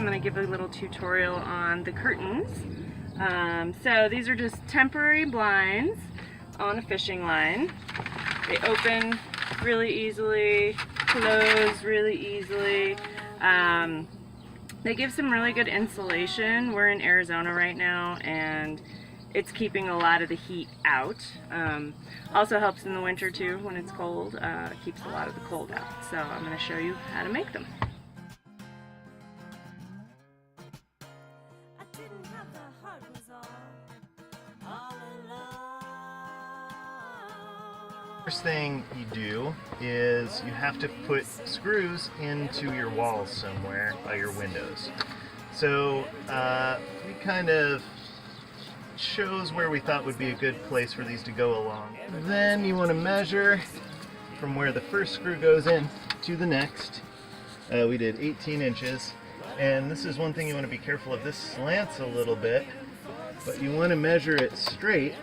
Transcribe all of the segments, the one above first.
I'm going to give a little tutorial on the curtains. So these are just temporary blinds on a fishing line. They open really easily, close really easily. They give some really good insulation. We're in Arizona right now and it's keeping a lot of the heat out. Also helps in the winter too when it's cold. Keeps a lot of the cold out. So I'm going to show you how to make them. First thing you do is you have to put screws into your walls somewhere by your windows. So we kind of chose where we thought would be a good place for these to go along. Then you want to measure from where the first screw goes in to the next. We did 18 inches. And this is one thing you want to be careful of. This slants a little bit, but you want to measure it straight.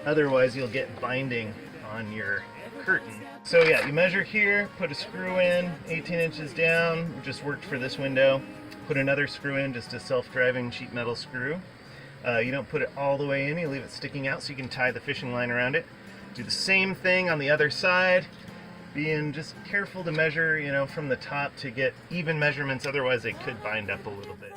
Otherwise you'll get binding on your curtain. So yeah, you measure here, put a screw in, 18 inches down, just worked for this window. Put another screw in, just a self-driving sheet metal screw. You don't put it all the way in, you leave it sticking out so you can tie the fishing line around it. Do the same thing on the other side, being just careful to measure, you know, from the top to get even measurements, otherwise they could bind up a little bit.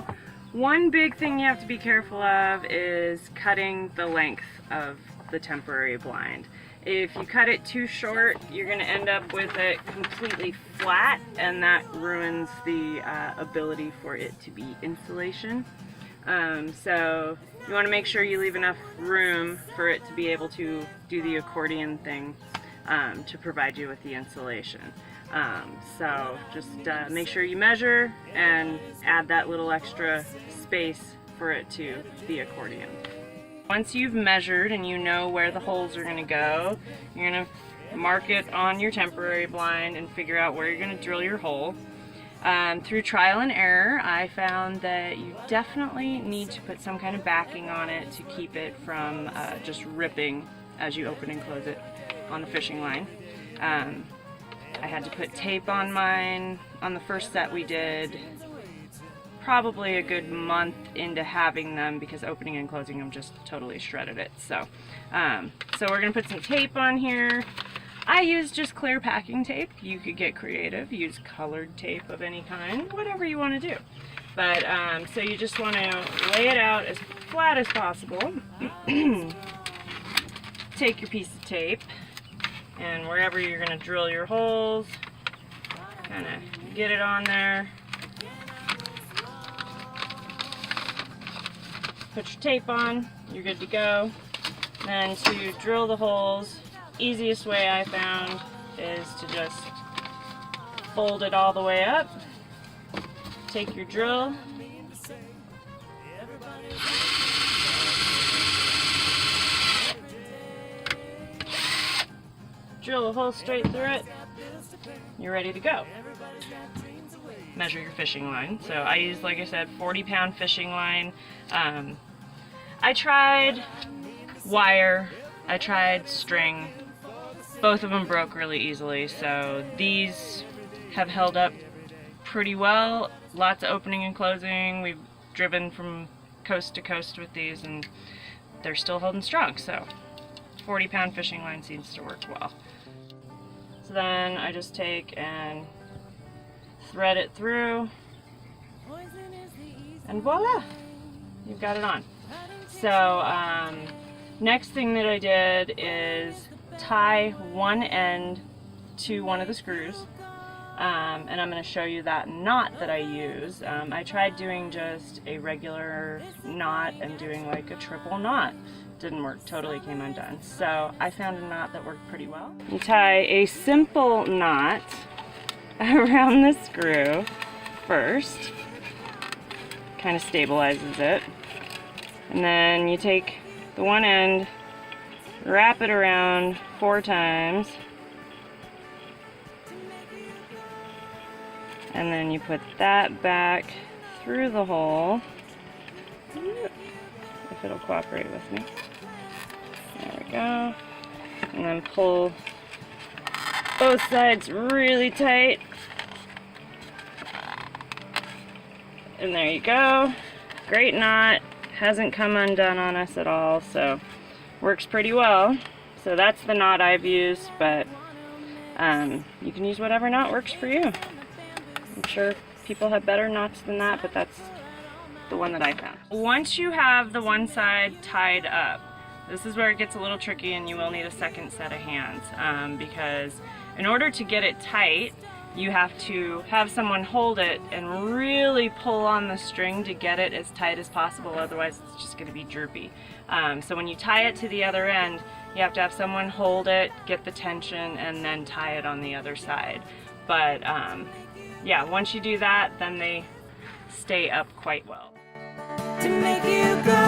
One big thing you have to be careful of is cutting the length of the temporary blind. If you cut it too short, you're going to end up with it completely flat, and that ruins the ability for it to be insulation. So you want to make sure you leave enough room for it to be able to do the accordion thing to provide you with the insulation. So just make sure you measure and add that little extra space for it to be accordion. Once you've measured and you know where the holes are going to go, you're going to mark it on your temporary blind and figure out where you're going to drill your hole. Through trial and error, I found that you definitely need to put some kind of backing on it to keep it from just ripping as you open and close it on the fishing line. I had to put tape on mine on the first set we did. Probably a good month into having them because opening and closing them just totally shredded it. So we're gonna put some tape on here. I use just clear packing tape. You could get creative, use colored tape of any kind, whatever you want to do. But so you just want to lay it out as flat as possible. Take your piece of tape and wherever you're gonna drill your holes, kind of get it on there. Put your tape on, you're good to go. Then to drill the holes, easiest way I found is to just fold it all the way up. Take your drill, drill a hole straight through it, you're ready to go. Measure your fishing line. So I use, like I said, 40-pound fishing line. I tried wire, I tried string. Both of them broke really easily, so these have held up pretty well. Lots of opening and closing. We've driven from coast to coast with these and they're still holding strong, so 40-pound fishing line seems to work well. So then I just take and thread it through, and voila, you've got it on. So next thing that I did is tie one end to one of the screws, and I'm going to show you that knot that I use. I tried doing just a regular knot and doing like a triple knot. Didn't work, totally came undone. So I found a knot that worked pretty well. You tie a simple knot around the screw first, kind of stabilizes it, and then you take the one end, wrap it around 4 times, and then you put that back through the hole, if it'll cooperate with me. There we go. And then pull both sides really tight. And there you go. Great knot. Hasn't come undone on us at all, so works pretty well. So that's the knot I've used, but you can use whatever knot works for you. I'm sure people have better knots than that, but that's the one that I found. Once you have the one side tied up, this is where it gets a little tricky and you will need a second set of hands because in order to get it tight, you have to have someone hold it and really pull on the string to get it as tight as possible, otherwise it's just going to be droopy. So when you tie it to the other end, you have to have someone hold it, get the tension, and then tie it on the other side. But yeah, once you do that, then they stay up quite well. To make you go